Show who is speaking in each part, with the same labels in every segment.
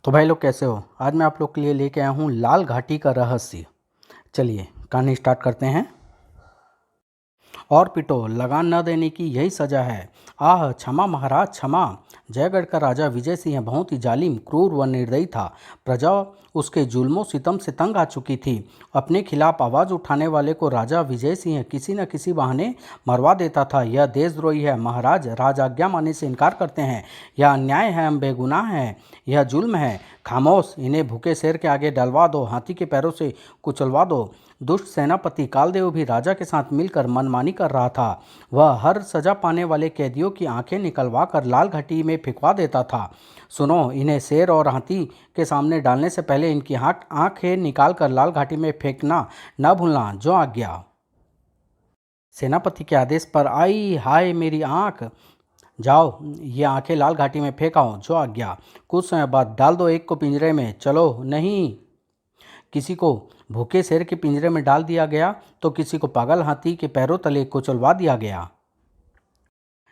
Speaker 1: तो भाई लोग कैसे हो। आज मैं आप लोग के लिए लेके आया हूँ लाल घाटी का रहस्य। चलिए कहानी स्टार्ट करते हैं। और पिटो, लगान न देने की यही सजा है। आह क्षमा महाराज क्षमा। जयगढ़ का राजा विजय सिंह बहुत ही जालिम, क्रूर व निर्दयी था। प्रजा उसके जुल्मों सितम से तंग आ चुकी थी। अपने खिलाफ आवाज़ उठाने वाले को राजा विजय सिंह किसी न किसी बहाने मरवा देता था। यह देशद्रोही है महाराज, राज आज्ञा मानने से इनकार करते हैं। यह अन्याय है, हम बेगुनाह हैं, यह जुल्म है। खामोश, इन्हें भूखे शेर के आगे डलवा दो, हाथी के पैरों से कुचलवा दो। दुष्ट सेनापति कालदेव भी राजा के साथ मिलकर मनमानी कर रहा था। वह हर सजा पाने वाले कैदियों की आंखें निकलवा कर लाल घाटी में फेंकवा देता था। सुनो, इन्हें शेर और हाथी के सामने डालने से पहले इनकी आंखें निकाल कर लाल घाटी में फेंकना न भूलना। जो आज्ञा। सेनापति के आदेश पर, आई हाय मेरी आंख, जाओ ये आंखें लाल घाटी में फेंकाओ। जो आज्ञा। कुछ समय बाद, डाल दो एक को पिंजरे में। चलो नहीं। किसी को भूखे शेर के पिंजरे में डाल दिया गया तो किसी को पागल हाथी के पैरों तले कुचलवा दिया गया।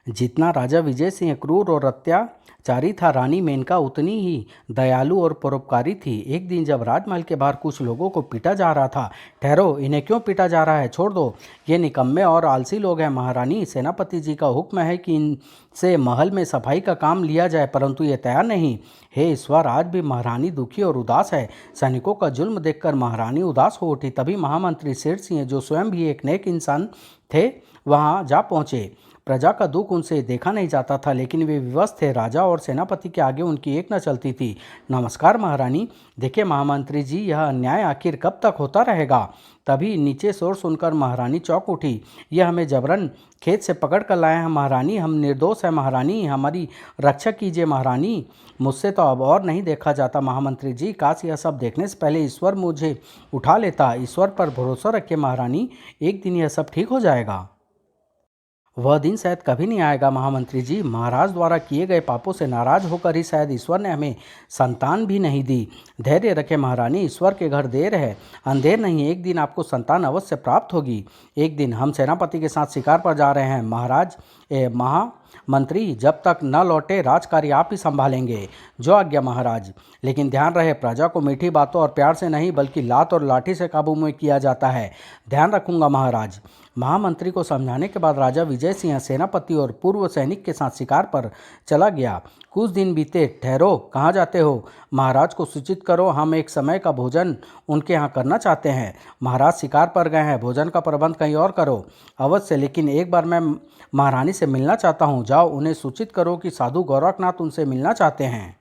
Speaker 1: जितना राजा विजय सिंह क्रूर और अत्याचारी था, रानी मेनका उतनी ही दयालु और परोपकारी थी। एक दिन जब राजमहल के बाहर कुछ लोगों को पीटा जा रहा था। ठहरो, इन्हें क्यों पीटा जा रहा है? छोड़ दो, ये निकम्मे और आलसी लोग हैं। महारानी, सेनापति जी का हुक्म है कि इनसे महल में सफाई का काम लिया जाए, परंतु ये तैयार नहीं। हे ईश्वर, आज भी महारानी दुखी और उदास है। सैनिकों का जुल्म देखकर महारानी उदास हो उठी। तभी महामंत्री शेर सिंह, जो स्वयं भी एक नेक इंसान थे, वहां जा पहुंचे। प्रजा का दुख उनसे देखा नहीं जाता था, लेकिन वे विवश थे। राजा और सेनापति के आगे उनकी एक न चलती थी। नमस्कार महारानी। देखिए महामंत्री जी, यह अन्याय आखिर कब तक होता रहेगा? तभी नीचे शोर सुनकर महारानी चौंक उठी। यह हमें जबरन खेत से पकड़ कर लाए हैं महारानी, हम निर्दोष हैं महारानी, हमारी रक्षा कीजिए महारानी। मुझसे तो अब और नहीं देखा जाता महामंत्री जी, काश यह सब देखने से पहले ईश्वर मुझे उठा लेता। ईश्वर पर भरोसा रखिए महारानी, एक दिन यह सब ठीक हो जाएगा। वह दिन शायद कभी नहीं आएगा महामंत्री जी। महाराज द्वारा किए गए पापों से नाराज होकर ही शायद ईश्वर ने हमें संतान भी नहीं दी। धैर्य रखें महारानी, ईश्वर के घर देर है अंधेर नहीं, एक दिन आपको संतान अवश्य प्राप्त होगी। एक दिन हम सेनापति के साथ शिकार पर जा रहे हैं महाराज। महामंत्री, जब तक न लौटे राजकार्य आप ही संभालेंगे। जो आज्ञा महाराज। लेकिन ध्यान रहे, प्रजा को मीठी बातों और प्यार से नहीं बल्कि लात और लाठी से काबू में किया जाता है। ध्यान रखूंगा महाराज। महामंत्री को समझाने के बाद राजा विजय सिंह सेनापति और पूर्व सैनिक के साथ शिकार पर चला गया। कुछ दिन बीते। ठहरो, कहाँ जाते हो? महाराज को सूचित करो, हम एक समय का भोजन उनके यहाँ करना चाहते हैं। महाराज शिकार पर गए हैं, भोजन का प्रबंध कहीं और करो। अवश्य, लेकिन एक बार मैं महारानी से मिलना चाहता हूँ। जाओ उन्हें सूचित करो कि साधु गोरखनाथ उनसे मिलना चाहते हैं।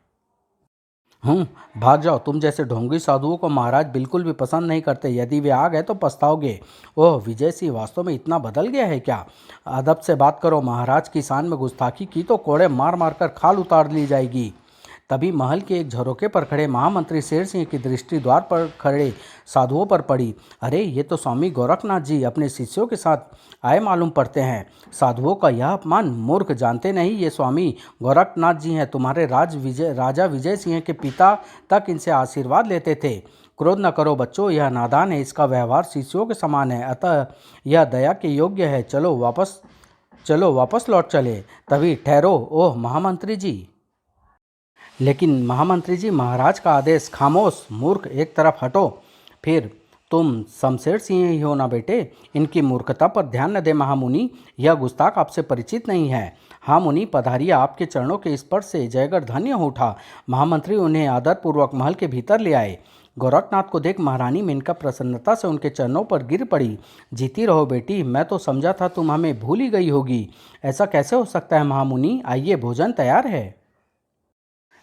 Speaker 1: भाग जाओ, तुम जैसे ढोंगी साधुओं को महाराज बिल्कुल भी पसंद नहीं करते। यदि वे आ गए तो पछताओगे। ओह, विजय सिंह वास्तव में इतना बदल गया है क्या? अदब से बात करो, महाराज की शान में गुस्ताखी की तो कोड़े मार मार कर खाल उतार ली जाएगी। तभी महल के एक झरोके पर खड़े महामंत्री शेर सिंह की दृष्टि द्वार पर खड़े साधुओं पर पड़ी। अरे, ये तो स्वामी गोरखनाथ जी अपने शिष्यों के साथ आए मालूम पड़ते हैं। साधुओं का यह अपमान! मूर्ख, जानते नहीं ये स्वामी गोरखनाथ जी हैं। तुम्हारे राजा विजय सिंह के पिता तक इनसे आशीर्वाद लेते थे। क्रोध न करो बच्चों, यह नादान है, इसका व्यवहार शिष्यों के समान है, अतः यह दया के योग्य है। चलो वापस लौट चले। तभी, ठहरो, ओह महामंत्री जी। लेकिन महामंत्री जी, महाराज का आदेश। खामोश मूर्ख, एक तरफ हटो। फिर तुम शमशेर सिंह ही हो ना बेटे? इनकी मूर्खता पर ध्यान न दे महामुनि, यह गुस्ताख आपसे परिचित नहीं है। हाँ मुनि, पधारिए, आपके चरणों के स्पर्श से जयगढ़ धन्य हो उठा। महामंत्री उन्हें आदरपूर्वक महल के भीतर ले आए। गोरखनाथ को देख महारानी मेनका प्रसन्नता से उनके चरणों पर गिर पड़ी। जीती रहो बेटी, मैं तो समझा था तुम हमें भूल ही गई होगी। ऐसा कैसे हो सकता है महामुनि? आइए, भोजन तैयार है।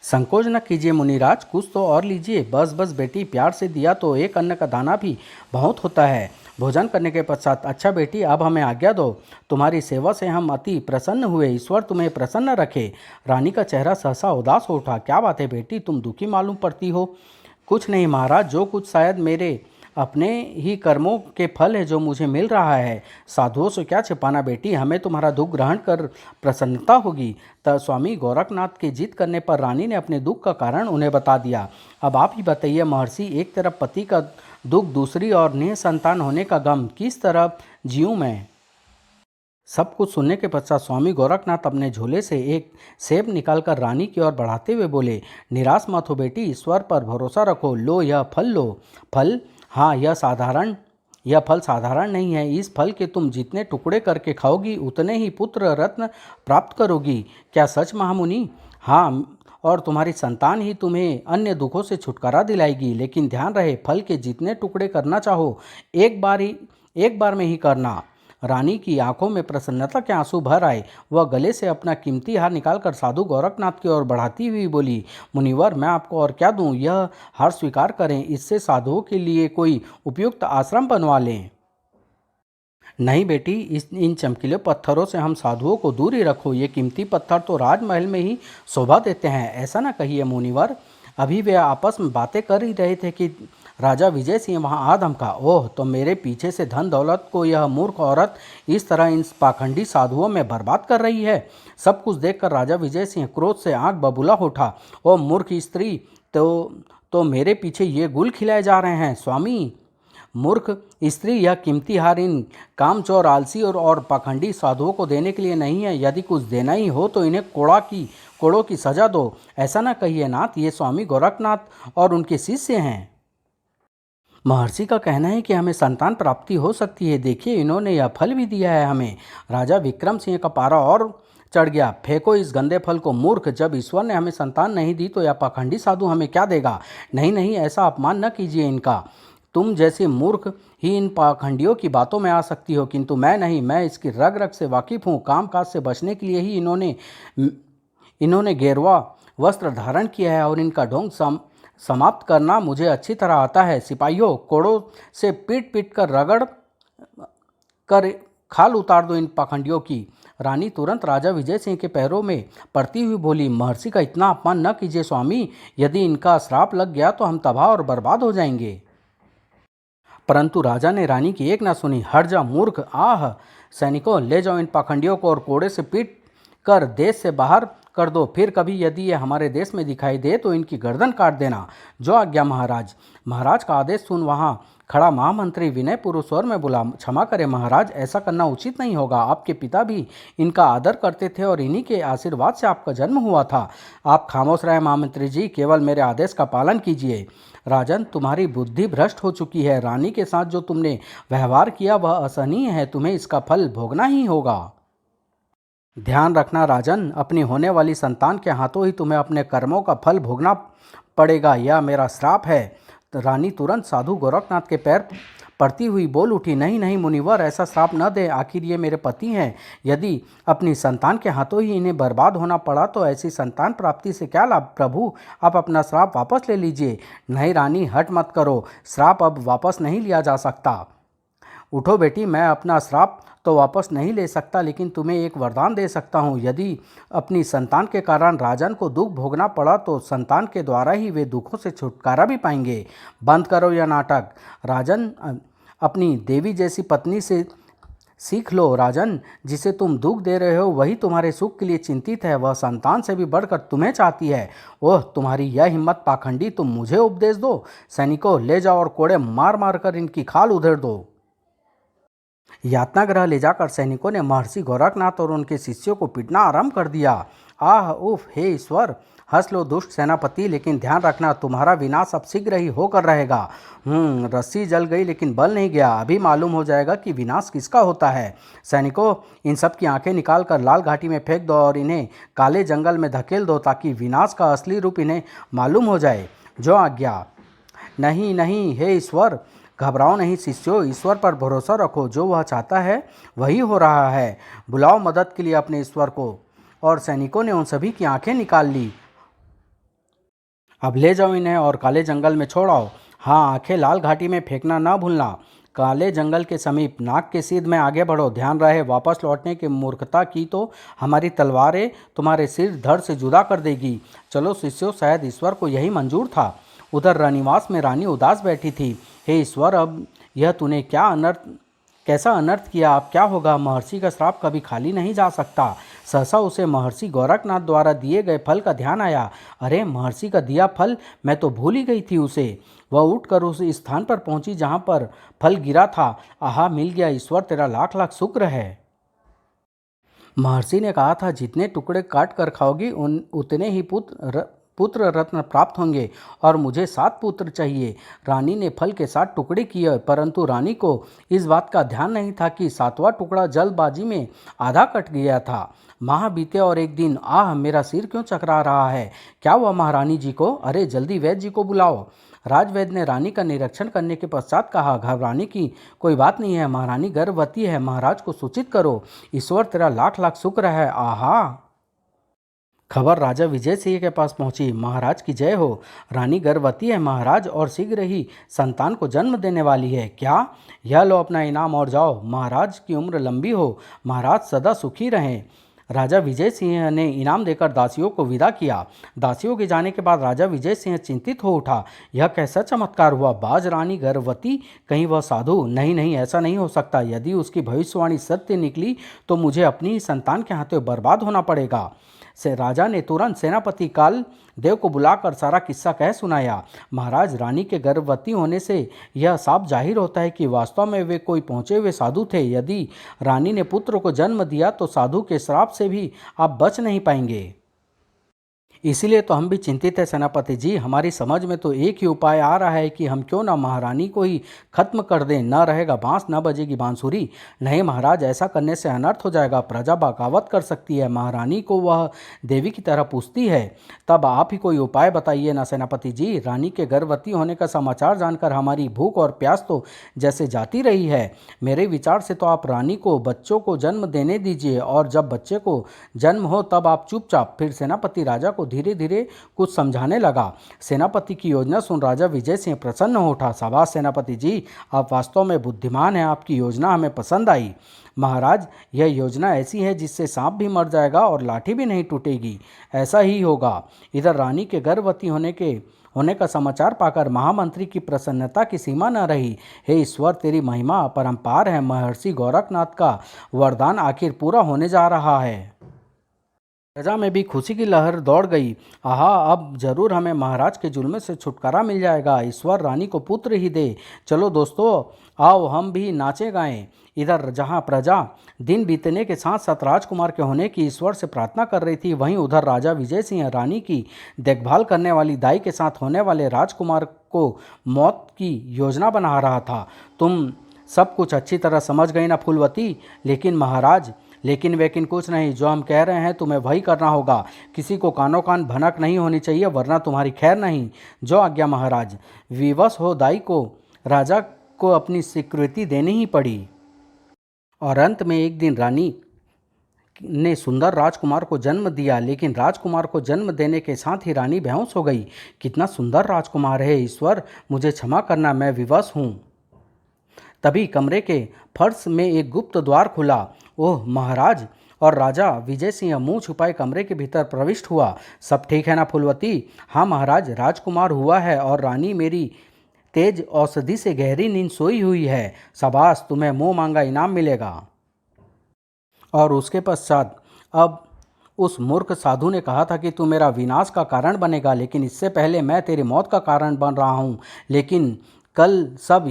Speaker 1: संकोच न कीजिए मुनिराज, कुछ तो और लीजिए। बस बस बेटी, प्यार से दिया तो एक अन्न का दाना भी बहुत होता है। भोजन करने के पश्चात, अच्छा बेटी अब हमें आज्ञा दो, तुम्हारी सेवा से हम अति प्रसन्न हुए, ईश्वर तुम्हें प्रसन्न रखे। रानी का चेहरा सहसा उदास हो उठा। क्या बात है बेटी, तुम दुखी मालूम पड़ती हो? कुछ नहीं महाराज, जो कुछ शायद मेरे अपने ही कर्मों के फल है जो मुझे मिल रहा है। साधुओं से क्या छिपाना बेटी, हमें तुम्हारा दुख ग्रहण कर प्रसन्नता होगी। तब स्वामी गोरखनाथ की जीत करने पर रानी ने अपने दुख का कारण उन्हें बता दिया। अब आप ही बताइए महर्षि, एक तरफ पति का दुख, दूसरी ओर निसंतान होने का गम, किस तरह जीऊँ मैं? सब कुछ सुनने के पश्चात स्वामी गोरखनाथ अपने झोले से एक सेब निकालकर रानी की ओर बढ़ाते हुए बोले, निराश मत हो बेटी, ईश्वर पर भरोसा रखो, लो यह फल लो। फल? हाँ, यह फल साधारण नहीं है। इस फल के तुम जितने टुकड़े करके खाओगी उतने ही पुत्र रत्न प्राप्त करोगी। क्या सच महामुनि? हाँ, और तुम्हारी संतान ही तुम्हें अन्य दुखों से छुटकारा दिलाएगी। लेकिन ध्यान रहे, फल के जितने टुकड़े करना चाहो एक बार में ही करना। रानी की आंखों में प्रसन्नता के आंसू भर आए। वह गले से अपना कीमती हार निकालकर साधु गोरखनाथ की ओर बढ़ाती हुई बोली, मुनिवर, मैं आपको और क्या दूं? यह हार स्वीकार करें, इससे साधुओं के लिए कोई उपयुक्त आश्रम बनवा लें। नहीं बेटी, इन चमकीले पत्थरों से हम साधुओं को दूर ही रखो। ये कीमती पत्थर तो राजमहल में ही शोभा देते हैं। ऐसा ना कहिए मुनिवर। अभी वे आपस में बातें कर ही रहे थे कि राजा विजय सिंह वहां आ धमका। ओह, तो मेरे पीछे से धन दौलत को यह मूर्ख औरत इस तरह इन पाखंडी साधुओं में बर्बाद कर रही है। सब कुछ देखकर राजा विजय सिंह क्रोध से आंख बबूला हो उठा। ओ मूर्ख स्त्री, तो मेरे पीछे ये गुल खिलाए जा रहे हैं। स्वामी, मूर्ख स्त्री, यह कीमती हार इन कामचोर, आलसी और पाखंडी साधुओं को देने के लिए नहीं है। यदि कुछ देना ही हो तो इन्हें कोड़ों की सजा दो। ऐसा ना कहिए नाथ, ये स्वामी गोरखनाथ और उनके शिष्य हैं। महर्षि का कहना है कि हमें संतान प्राप्ति हो सकती है। देखिए, इन्होंने यह फल भी दिया है हमें। राजा विक्रम सिंह का पारा और चढ़ गया। फेंको इस गंदे फल को मूर्ख, जब ईश्वर ने हमें संतान नहीं दी तो यह पाखंडी साधु हमें क्या देगा? नहीं नहीं, ऐसा अपमान न कीजिए इनका। तुम जैसे मूर्ख ही इन पाखंडियों की बातों में आ सकती हो, किंतु मैं नहीं। मैं इसकी रग रग से वाकिफ हूँ। काम काज से बचने के लिए ही इन्होंने गेरुआ वस्त्र धारण किया है और इनका ढोंग समाप्त करना मुझे अच्छी तरह आता है। सिपाहियों, कोड़ों से पीट पीट कर रगड़ कर खाल उतार दो इन पाखंडियों की। रानी तुरंत राजा विजय सिंह के पैरों में पड़ती हुई बोली, महर्षि का इतना अपमान न कीजिए स्वामी। यदि इनका श्राप लग गया तो हम तबाह और बर्बाद हो जाएंगे। परंतु राजा ने रानी की एक ना सुनी। हट जा मूर्ख! आह! सैनिकों, ले जाओ इन पाखंडियों को और कोड़े से पीट कर देश से बाहर कर दो। फिर कभी यदि ये हमारे देश में दिखाई दे तो इनकी गर्दन काट देना। जो आज्ञा महाराज। महाराज का आदेश सुन वहाँ खड़ा महामंत्री विनय पूर्व स्वर में बोला, क्षमा करें महाराज, ऐसा करना उचित नहीं होगा। आपके पिता भी इनका आदर करते थे और इन्हीं के आशीर्वाद से आपका जन्म हुआ था। आप खामोश रहे महामंत्री जी, केवल मेरे आदेश का पालन कीजिए। राजन, तुम्हारी बुद्धि भ्रष्ट हो चुकी है। रानी के साथ जो तुमने व्यवहार किया वह असहनीय है। तुम्हें इसका फल भोगना ही होगा। ध्यान रखना राजन, अपनी होने वाली संतान के हाथों ही तुम्हें अपने कर्मों का फल भोगना पड़ेगा। यह मेरा श्राप है। रानी तुरंत साधु गोरखनाथ के पैर पड़ती हुई बोल उठी, नहीं नहीं मुनिवर, ऐसा श्राप न दे। आखिर ये मेरे पति हैं। यदि अपनी संतान के हाथों ही इन्हें बर्बाद होना पड़ा तो ऐसी संतान प्राप्ति से क्या लाभ? प्रभु, आप अपना श्राप वापस ले लीजिए। नहीं रानी, हट मत करो। श्राप अब वापस नहीं लिया जा सकता। उठो बेटी, मैं अपना श्राप तो वापस नहीं ले सकता, लेकिन तुम्हें एक वरदान दे सकता हूँ। यदि अपनी संतान के कारण राजन को दुख भोगना पड़ा तो संतान के द्वारा ही वे दुखों से छुटकारा भी पाएंगे। बंद करो यह नाटक। राजन, अपनी देवी जैसी पत्नी से सीख लो। राजन, जिसे तुम दुख दे रहे हो वही तुम्हारे सुख के लिए चिंतित है। वह संतान से भी बढ़कर तुम्हें चाहती है। ओह, तुम्हारी यह हिम्मत पाखंडी, तुम मुझे उपदेश दो। सैनिकों, ले जाओ और कोड़े मार मार कर इनकी खाल उधेड़ दो। यातना गृह ले जाकर सैनिकों ने महर्षि गोरखनाथ और उनके शिष्यों को पीटना आरंभ कर दिया। आह उफ, हे ईश्वर! हंस लो दुष्ट सेनापति, लेकिन ध्यान रखना तुम्हारा विनाश अब शीघ्र ही होकर रहेगा। रस्सी जल गई लेकिन बल नहीं गया। अभी मालूम हो जाएगा कि विनाश किसका होता है। सैनिकों, इन सब की आंखें निकाल कर लाल घाटी में फेंक दो और इन्हें काले जंगल में धकेल दो, ताकि विनाश का असली रूप इन्हें मालूम हो जाए। जो आज्ञा। नहीं नहीं, हे ईश्वर! घबराओ नहीं शिष्यों, ईश्वर पर भरोसा रखो। जो वह चाहता है वही हो रहा है। बुलाओ मदद के लिए अपने ईश्वर को। और सैनिकों ने उन सभी की आंखें निकाल ली। अब ले जाओ इन्हें और काले जंगल में छोड़ाओ। हाँ, आंखें लाल घाटी में फेंकना ना भूलना। काले जंगल के समीप नाक के सीध में आगे बढ़ो। ध्यान रहे, वापस लौटने की मूर्खता की तो हमारी तलवारें तुम्हारे सिर धड़ से जुदा कर देगी। चलो शिष्यों, शायद ईश्वर को यही मंजूर था। उधर रनिवास में रानी उदास बैठी थी। हे ईश्वर, अब यह तूने कैसा अनर्थ किया? अब क्या होगा? महर्षि का श्राप कभी खाली नहीं जा सकता। सहसा उसे महर्षि गोरखनाथ द्वारा दिए गए फल का ध्यान आया। अरे, महर्षि का दिया फल, मैं तो भूल ही गई थी उसे। वह उठकर उस स्थान पर पहुंची जहां पर फल गिरा था। आहा, मिल गया। ईश्वर तेरा लाख लाख शुक्र है। महर्षि ने कहा था जितने टुकड़े काट कर खाओगी उन उतने ही पुत्र रत्न प्राप्त होंगे और मुझे 7 पुत्र चाहिए। रानी ने फल के 7 टुकड़े किए, परंतु रानी को इस बात का ध्यान नहीं था कि 7वां टुकड़ा जल्दबाजी में आधा कट गया था। माह बीते और एक दिन, आह मेरा सिर क्यों चकरा रहा है, क्या हुआ महारानी जी को? अरे जल्दी वैद्य जी को बुलाओ। राजवैद्य ने रानी का निरीक्षण करने के पश्चात कहा, घबराने की कोई बात नहीं है, महारानी गर्भवती है, महाराज को सूचित करो। ईश्वर तेरा लाख लाख शुक्र है। आहा। खबर राजा विजय सिंह के पास पहुंची, महाराज की जय हो, रानी गर्भवती है महाराज और शीघ्र ही संतान को जन्म देने वाली है। क्या? यह लो अपना इनाम और जाओ, महाराज की उम्र लंबी हो, महाराज सदा सुखी रहें। राजा विजय सिंह ने इनाम देकर दासियों को विदा किया। दासियों के जाने के बाद राजा विजय सिंह चिंतित हो उठा। यह कैसा चमत्कार हुआ? बाज रानी गर्भवती? कहीं वह साधु? नहीं नहीं, ऐसा नहीं हो सकता। यदि उसकी भविष्यवाणी सत्य निकली तो मुझे अपनी ही संतान के हाथों बर्बाद होना पड़ेगा। से राजा ने तुरंत सेनापति काल देव को बुलाकर सारा किस्सा कह सुनाया। महाराज, रानी के गर्भवती होने से यह साफ जाहिर होता है कि वास्तव में वे कोई पहुंचे हुए साधु थे। यदि रानी ने पुत्र को जन्म दिया तो साधु के श्राप से भी आप बच नहीं पाएंगे। इसीलिए तो हम भी चिंतित है सेनापति जी। हमारी समझ में तो एक ही उपाय आ रहा है कि हम क्यों ना महारानी को ही खत्म कर दें। न रहेगा बांस, न बजेगी बांसुरी। नहीं महाराज, ऐसा करने से अनर्थ हो जाएगा, प्रजा बगावत कर सकती है, महारानी को वह देवी की तरह पूजती है। तब आप ही कोई उपाय बताइए ना सेनापति जी। रानी के गर्भवती होने का समाचार जानकर हमारी भूख और प्यास तो जैसे जाती रही है। मेरे विचार से तो आप रानी को बच्चों को जन्म देने दीजिए और जब बच्चे को जन्म हो तब आप चुपचाप। फिर सेनापति राजा को धीरे धीरे कुछ समझाने लगा। सेनापति की योजना सुन राजा विजय सिंह प्रसन्न हो उठा। शाबाश सेनापति जी, आप वास्तव में बुद्धिमान हैं, आपकी योजना हमें पसंद आई। महाराज, यह योजना ऐसी है जिससे सांप भी मर जाएगा और लाठी भी नहीं टूटेगी। ऐसा ही होगा। इधर रानी के गर्भवती होने का समाचार पाकर महामंत्री की प्रसन्नता की सीमा न रही। हे ईश्वर, तेरी महिमा अपरंपार है। महर्षि गोरखनाथ का वरदान आखिर पूरा होने जा रहा है। प्रजा में भी खुशी की लहर दौड़ गई। आहा, अब जरूर हमें महाराज के जुल्म से छुटकारा मिल जाएगा। ईश्वर रानी को पुत्र ही दे। चलो दोस्तों, आओ हम भी नाचे गाएं। इधर जहां प्रजा दिन बीतने के साथ साथ राजकुमार के होने की ईश्वर से प्रार्थना कर रही थी, वहीं उधर राजा विजय सिंह रानी की देखभाल करने वाली दाई के साथ होने वाले राजकुमार को मौत की योजना बना रहा था। तुम सब कुछ अच्छी तरह समझ गई ना फूलवती? लेकिन महाराज, लेकिन वेकिन कुछ नहीं, जो हम कह रहे हैं तुम्हें वही करना होगा। किसी को कानों कान भनक नहीं होनी चाहिए, वरना तुम्हारी खैर नहीं। जो आज्ञा महाराज। विवश हो दाई को राजा को अपनी स्वीकृति देनी ही पड़ी। और अंत में एक दिन रानी ने सुंदर राजकुमार को जन्म दिया, लेकिन राजकुमार को जन्म देने के साथ ही रानी बेहोश हो गई। कितना सुंदर राजकुमार है, ईश्वर मुझे क्षमा करना, मैं विवश हूँ। तभी कमरे के फर्श में एक गुप्त द्वार खुला। ओह महाराज! और राजा विजय सिंह मुंह छुपाए कमरे के भीतर प्रविष्ट हुआ। सब ठीक है ना फूलवती? हाँ महाराज, राजकुमार हुआ है और रानी मेरी तेज औषधि से गहरी नींद सोई हुई है। शाबाश, तुम्हें मुंह मांगा इनाम मिलेगा। और उसके पश्चात अब उस मूर्ख साधु ने कहा था कि तू मेरा विनाश का कारण बनेगा, लेकिन इससे पहले मैं तेरी मौत का कारण बन रहा हूँ। लेकिन कल सब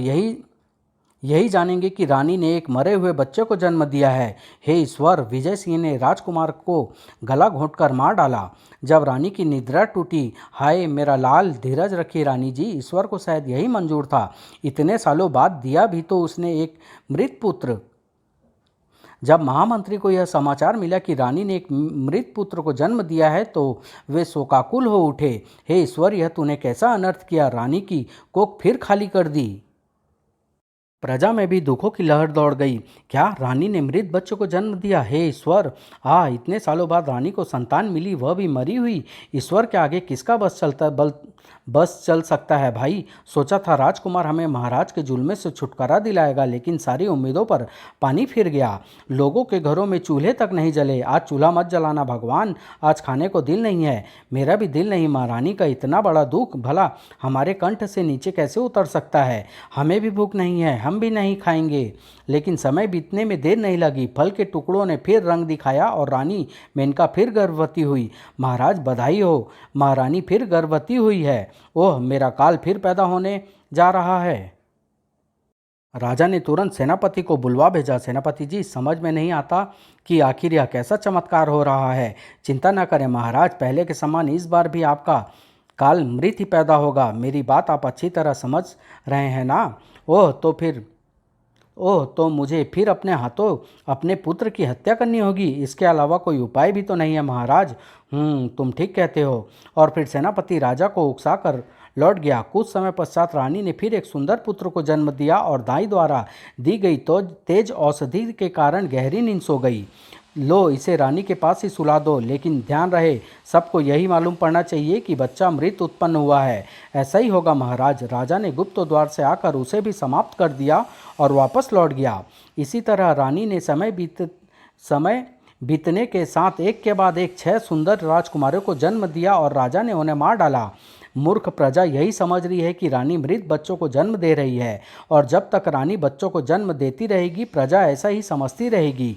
Speaker 1: यही जानेंगे कि रानी ने एक मरे हुए बच्चे को जन्म दिया है। हे ईश्वर! विजय सिंह ने राजकुमार को गला घोंटकर मार डाला। जब रानी की निद्रा टूटी, हाय मेरा लाल, धीरज रखिए रानी जी, ईश्वर को शायद यही मंजूर था। इतने सालों बाद दिया भी तो उसने एक मृत पुत्र। जब महामंत्री को यह समाचार मिला कि रानी ने एक मृत पुत्र को जन्म दिया है तो वे शोकाकुल हो उठे। हे ईश्वर, यह तूने कैसा अनर्थ किया? रानी की कोख फिर खाली कर दी। प्रजा में भी दुखों की लहर दौड़ गई। क्या रानी ने मृत बच्चों को जन्म दिया? हे ईश्वर! इतने सालों बाद रानी को संतान मिली, वह भी मरी हुई। ईश्वर के आगे किसका बस चल सकता है भाई। सोचा था राजकुमार हमें महाराज के जुल्मे से छुटकारा दिलाएगा, लेकिन सारी उम्मीदों पर पानी फिर गया। लोगों के घरों में चूल्हे तक नहीं जले। आज चूल्हा मत जलाना भगवान, आज खाने को दिल नहीं है। मेरा भी दिल नहीं। महारानी का इतना बड़ा दुख भला हमारे कंठ से नीचे कैसे उतर सकता है? हमें भी भूख नहीं है, हम भी नहीं खाएंगे। लेकिन समय बीतने में देर नहीं लगी। फल के टुकड़ों ने फिर रंग दिखाया और रानी मेनका फिर गर्भवती हुई। महाराज बधाई हो, महारानी फिर गर्भवती हुई है। ओह, मेरा काल फिर पैदा होने जा रहा है। राजा ने तुरंत सेनापति को बुलवा भेजा। सेनापति जी, समझ में नहीं आता कि आखिर यह कैसा चमत्कार हो रहा है। चिंता न करें महाराज, पहले के समान इस बार भी आपका काल मृत ही पैदा होगा। मेरी बात आप अच्छी तरह समझ रहे हैं ना? ओह, तो मुझे फिर अपने हाथों अपने पुत्र की हत्या करनी होगी। इसके अलावा कोई उपाय भी तो नहीं है महाराज। तुम ठीक कहते हो। और फिर सेनापति राजा को उकसाकर लौट गया। कुछ समय पश्चात रानी ने फिर एक सुंदर पुत्र को जन्म दिया और दाई द्वारा दी गई तो तेज औषधि के कारण गहरी नींद सो गई। लो, इसे रानी के पास ही सुला दो, लेकिन ध्यान रहे सबको यही मालूम पड़ना चाहिए कि बच्चा मृत उत्पन्न हुआ है। ऐसा ही होगा महाराज। राजा ने गुप्त द्वार से आकर उसे भी समाप्त कर दिया और वापस लौट गया। इसी तरह रानी ने समय बीतने के साथ एक के बाद एक 6 सुंदर राजकुमारों को जन्म दिया और राजा ने उन्हें मार डाला। मूर्ख प्रजा यही समझ रही है कि रानी मृत बच्चों को जन्म दे रही है, और जब तक रानी बच्चों को जन्म देती रहेगी प्रजा ऐसा ही समझती रहेगी।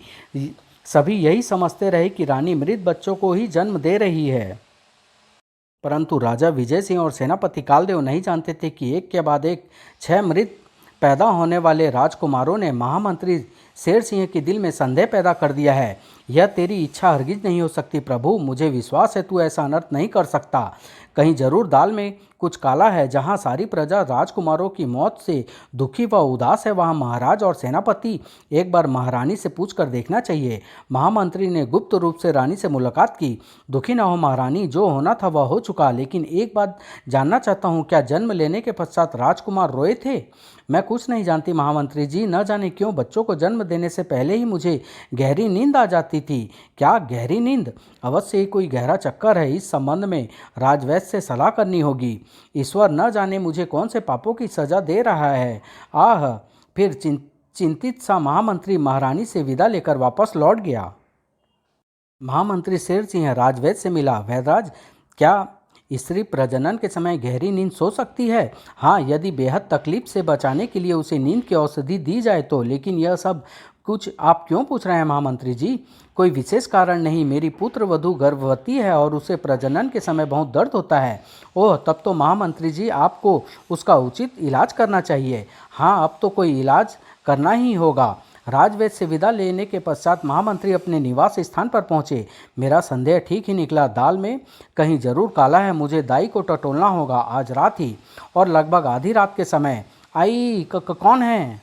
Speaker 1: सभी यही समझते रहे कि रानी मृत बच्चों को ही जन्म दे रही है। परंतु राजा विजय सिंह और सेनापति कालदेव नहीं जानते थे कि एक के बाद एक 6 मृत पैदा होने वाले राजकुमारों ने महामंत्री शेर सिंह के दिल में संदेह पैदा कर दिया है। यह तेरी इच्छा हरगिज नहीं हो सकती प्रभु। मुझे विश्वास है तू ऐसा अनर्थ नहीं कर सकता। कहीं जरूर दाल में कुछ काला है। जहाँ सारी प्रजा राजकुमारों की मौत से दुखी व उदास है, वहाँ महाराज और सेनापति एक बार महारानी से पूछकर देखना चाहिए। महामंत्री ने गुप्त रूप से रानी से मुलाकात की। दुखी न हो महारानी, जो होना था वह हो चुका, लेकिन एक बात जानना चाहता हूँ, क्या जन्म लेने के पश्चात राजकुमार रोए थे? मैं कुछ नहीं जानती महामंत्री जी। न जाने क्यों बच्चों को जन्म देने से पहले ही मुझे गहरी नींद आ जाती थी। क्या गहरी नींद? अवश्य ही कोई गहरा चक्कर है। इस संबंध में राजवैद्य से सलाह करनी होगी। ईश्वर न जाने मुझे कौन से पापों की सजा दे रहा है। आह! फिर चिंतित सा महामंत्री महारानी से विदा लेकर वापस लौट गया। महामंत्री शेर सिंह राजवैद्य से मिला। वैदराज, क्या स्त्री प्रजनन के समय गहरी नींद सो सकती है? हाँ, यदि बेहद तकलीफ से बचाने के लिए उसे नींद की औषधि दी जाए तो। लेकिन यह सब कुछ आप क्यों पूछ रहे हैं महामंत्री जी? कोई विशेष कारण नहीं। मेरी पुत्र वधू गर्भवती है और उसे प्रजनन के समय बहुत दर्द होता है। ओह, तब तो महामंत्री जी आपको उसका उचित इलाज करना चाहिए। हाँ, अब तो कोई इलाज करना ही होगा। राजवैद्य से विदा लेने के पश्चात महामंत्री अपने निवास स्थान पर पहुंचे। मेरा संदेह ठीक ही निकला। दाल में कहीं जरूर काला है। मुझे दाई को टटोलना होगा। आज रात ही और लगभग आधी रात के समय। आई, कौन है?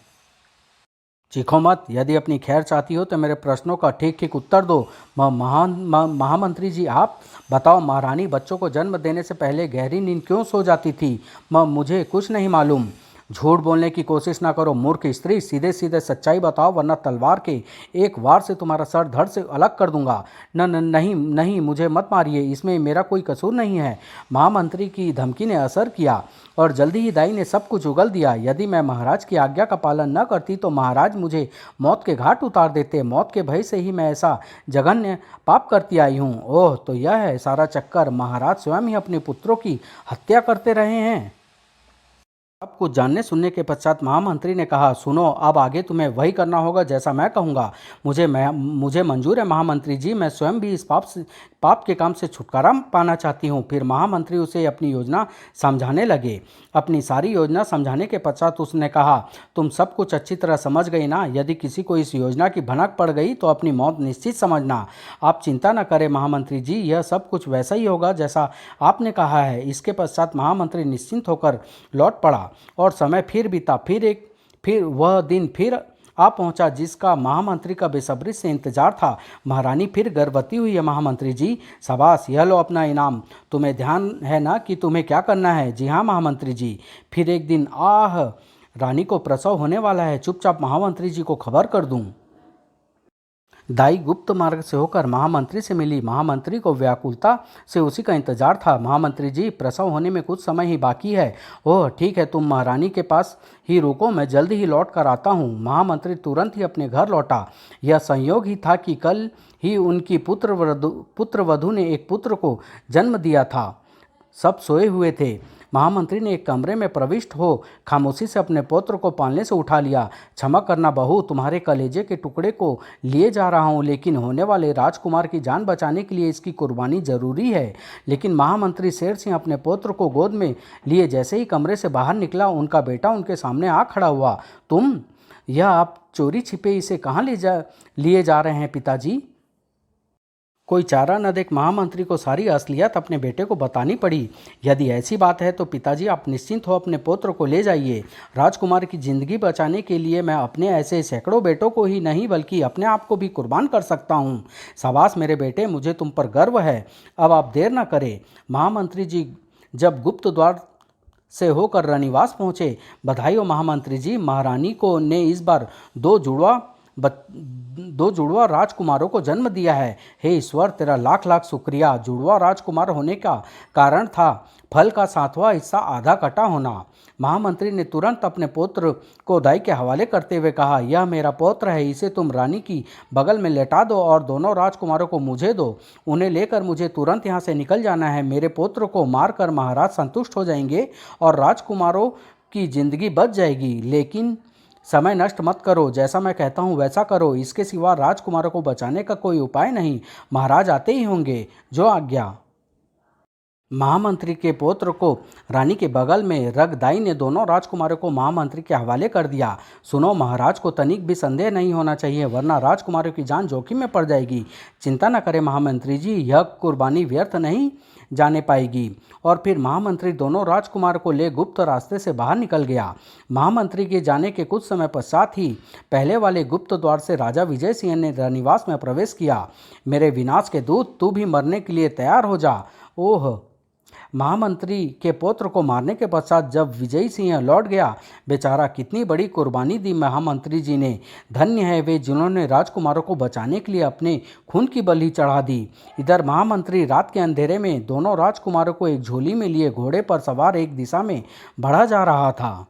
Speaker 1: चीखो मत। यदि अपनी खैर चाहती हो तो मेरे प्रश्नों का ठीक ठीक उत्तर दो। महामंत्री जी, आप बताओ, महारानी बच्चों को जन्म देने से पहले गहरी नींद क्यों सो जाती थी? मुझे कुछ नहीं मालूम। झूठ बोलने की कोशिश ना करो मूर्ख स्त्री। सीधे सीधे सच्चाई बताओ, वरना तलवार के एक वार से तुम्हारा सर धड़ से अलग कर दूंगा। नहीं नहीं, मुझे मत मारिए, इसमें मेरा कोई कसूर नहीं है। महामंत्री की धमकी ने असर किया और जल्दी ही दाई ने सब कुछ उगल दिया। यदि मैं महाराज की आज्ञा का पालन न करती तो महाराज मुझे मौत के घाट उतार देते। मौत के भय से ही मैं ऐसा जघन्य पाप करती आई हूँ। ओह, तो यह है सारा चक्कर। महाराज स्वयं ही अपने पुत्रों की हत्या करते रहे हैं। सब कुछ जानने सुनने के पश्चात महामंत्री ने कहा, सुनो, अब आगे तुम्हें वही करना होगा जैसा मैं कहूँगा। मुझे मंजूर है महामंत्री जी। मैं स्वयं भी इस पाप के काम से छुटकारा पाना चाहती हूँ। फिर महामंत्री उसे अपनी योजना समझाने लगे। अपनी सारी योजना समझाने के पश्चात उसने कहा, तुम सब कुछ अच्छी तरह समझ गई ना? यदि किसी को इस योजना की भनक पड़ गई तो अपनी मौत निश्चित समझना। आप चिंता न करें महामंत्री जी, यह सब कुछ वैसा ही होगा जैसा आपने कहा है। इसके पश्चात महामंत्री निश्चिंत होकर लौट पड़ा और समय फिर बीता। फिर वह दिन फिर आ पहुंचा जिसका महामंत्री का बेसब्री से इंतजार था। महारानी फिर गर्भवती हुई है महामंत्री जी। शाबाश, यह लो अपना इनाम। तुम्हें ध्यान है ना कि तुम्हें क्या करना है? जी हाँ महामंत्री जी। फिर एक दिन, आह, रानी को प्रसव होने वाला है। चुपचाप महामंत्री जी को खबर कर दूं। दाई गुप्त मार्ग से होकर महामंत्री से मिली। महामंत्री को व्याकुलता से उसी का इंतजार था। महामंत्री जी, प्रसव होने में कुछ समय ही बाकी है। ओह ठीक है, तुम महारानी के पास ही रुको, मैं जल्द ही लौट कर आता हूँ। महामंत्री तुरंत ही अपने घर लौटा। यह संयोग ही था कि कल ही उनकी पुत्रवधू ने एक पुत्र को जन्म दिया था। सब सोए हुए थे। महामंत्री ने एक कमरे में प्रविष्ट हो खामोशी से अपने पुत्र को पालने से उठा लिया। क्षमा करना बहू, तुम्हारे कलेजे के टुकड़े को लिए जा रहा हूँ, लेकिन होने वाले राजकुमार की जान बचाने के लिए इसकी कुर्बानी जरूरी है। लेकिन महामंत्री शेर सिंह अपने पुत्र को गोद में लिए जैसे ही कमरे से बाहर निकला, उनका बेटा उनके सामने आ खड़ा हुआ। तुम, यह आप चोरी छिपे इसे कहाँ लिए जा रहे हैं पिताजी? कोई चारा न देख महामंत्री को सारी असलियत अपने बेटे को बतानी पड़ी। यदि ऐसी बात है तो पिताजी, आप निश्चिंत हो, अपने पुत्र को ले जाइए। राजकुमार की जिंदगी बचाने के लिए मैं अपने ऐसे सैकड़ों बेटों को ही नहीं बल्कि अपने आप को भी कुर्बान कर सकता हूँ। शाबाश मेरे बेटे, मुझे तुम पर गर्व है। अब आप देर न करें। महामंत्री जी जब गुप्त द्वार से होकर रनिवास पहुँचे। बधाई हो महामंत्री जी, महारानी को ने इस बार दो जुड़वा राजकुमारों को जन्म दिया है। हे ईश्वर, तेरा लाख लाख शुक्रिया। जुड़वा राजकुमार होने का कारण था फल का 7वां हिस्सा आधा कटा होना। महामंत्री ने तुरंत अपने पुत्र को दाई के हवाले करते हुए कहा, यह मेरा पुत्र है, इसे तुम रानी की बगल में लेटा दो और दोनों राजकुमारों को मुझे दो। उन्हें लेकर मुझे तुरंत यहाँ से निकल जाना है। मेरे पुत्र को मारकर महाराज संतुष्ट हो जाएंगे और राजकुमारों की जिंदगी बच जाएगी। लेकिन समय नष्ट मत करो, जैसा मैं कहता हूँ वैसा करो। इसके सिवा राजकुमारों को बचाने का कोई उपाय नहीं। महाराज आते ही होंगे, जो आज्ञा। महामंत्री के पुत्र को रानी के बगल में रख दाई ने दोनों राजकुमारों को महामंत्री के हवाले कर दिया। सुनो, महाराज को तनिक भी संदेह नहीं होना चाहिए, वरना राजकुमारों की जान जोखिम में पड़ जाएगी। चिंता न करें महामंत्री जी, यह कुर्बानी व्यर्थ नहीं जाने पाएगी। और फिर महामंत्री दोनों राजकुमार को ले गुप्त रास्ते से बाहर निकल गया। महामंत्री के जाने के कुछ समय पश्चात ही पहले वाले गुप्त द्वार से राजा विजय सिंह ने रनिवास में प्रवेश किया। मेरे विनाश के दूत, तू भी मरने के लिए तैयार हो जा। ओह! महामंत्री के पुत्र को मारने के पश्चात जब विजय सिंह लौट गया, बेचारा, कितनी बड़ी कुर्बानी दी महामंत्री जी ने। धन्य है वे जिन्होंने राजकुमारों को बचाने के लिए अपने खून की बलि चढ़ा दी। इधर महामंत्री रात के अंधेरे में दोनों राजकुमारों को एक झोली में लिए घोड़े पर सवार एक दिशा में बढ़ा जा रहा था।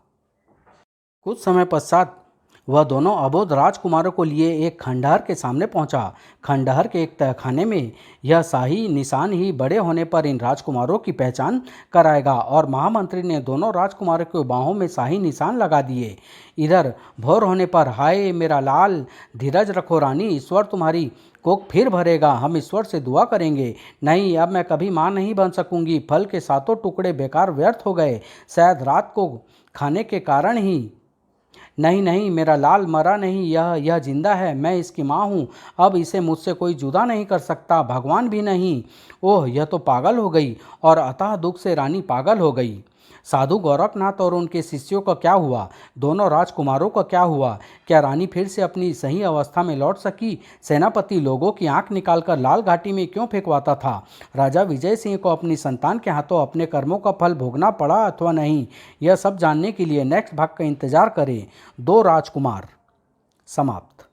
Speaker 1: कुछ समय पश्चात वह दोनों अबोध राजकुमारों को लिए एक खंडहर के सामने पहुंचा। खंडहर के एक तहखाने में यह शाही निशान ही बड़े होने पर इन राजकुमारों की पहचान कराएगा। और महामंत्री ने दोनों राजकुमारों के बाहों में शाही निशान लगा दिए। इधर भोर होने पर, हाय मेरा लाल, धीरज रखो रानी, ईश्वर तुम्हारी कोख फिर भरेगा। हम ईश्वर से दुआ करेंगे। नहीं, अब मैं कभी मां नहीं बन सकूंगी। फल के 7 टुकड़े बेकार व्यर्थ हो गए, शायद रात को खाने के कारण ही। नहीं नहीं, मेरा लाल मरा नहीं, यह जिंदा है। मैं इसकी माँ हूँ। अब इसे मुझसे कोई जुदा नहीं कर सकता, भगवान भी नहीं। ओह, यह तो पागल हो गई। और अतः दुख से रानी पागल हो गई। साधु गोरखनाथ और उनके शिष्यों का क्या हुआ? दोनों राजकुमारों का क्या हुआ? क्या रानी फिर से अपनी सही अवस्था में लौट सकी? सेनापति लोगों की आंख निकालकर लाल घाटी में क्यों फेंकवाता था? राजा विजय सिंह को अपनी संतान के हाथों अपने कर्मों का फल भोगना पड़ा अथवा नहीं, यह सब जानने के लिए नेक्स्ट भाग का इंतजार करें। 2 राजकुमार समाप्त।